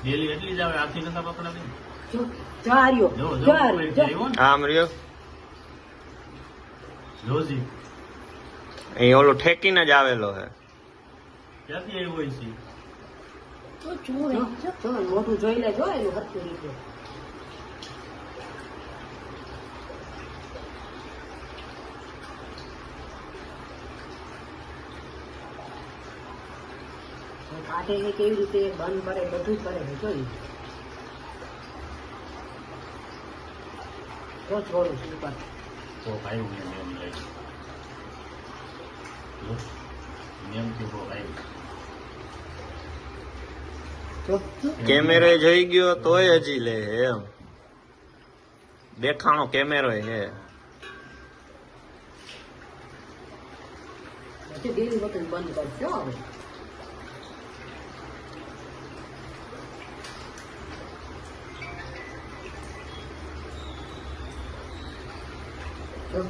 Daily એટલી જ આવે, હાથી નતા પકડાતી. જો ચાર્યો જો જો ચાર ઉપર આવ્યો ને આમ રહ્યો જોજી અહીં ઓલું ઠેકીને જ આવેલો હે. ક્યાંથી આવ્યો હોય છે? તો જો મોટું જોઈ લે, જો એનું હરખી રીતે. કાઢે ને કેવી રીતે બંધ કરે, બધું કરે છે, જોઈ તો છોડું છું ઉપર. કોક આવ્યું ને એમ લઈ જો નિયમથી કોક આવ્યું. જો કેમેરો જોઈ ગયો તોય હજી લે હે એમ. દેખાણો કેમેરો હે. પછી ડેલી વખત બંધ કરજો હવે. જો